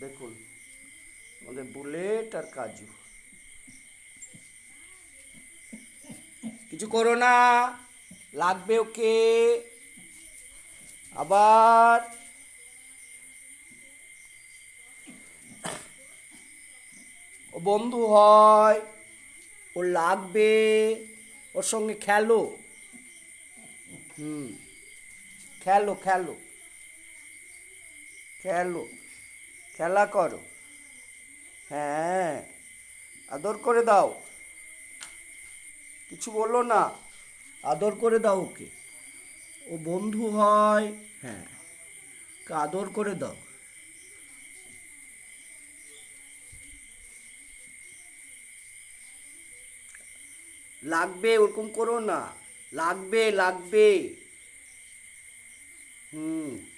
দেখুন আমাদের বুলেট আর কাজু। কিছু করো না, লাগবে ওকে। আবার ও বন্ধু হয়, ওর লাগবে, ওর সঙ্গে খেলো। হুম, খেলো খেলো খেলো, খেলা করো। হ্যাঁ, আদর করে দাও, কিছু বলো না, আদর করে দাও ওকে। ও বন্ধু হয়, হ্যাঁ, ওকে আদর করে দাও। লাগবে, ওরকম করো না, লাগবে লাগবে। হুম।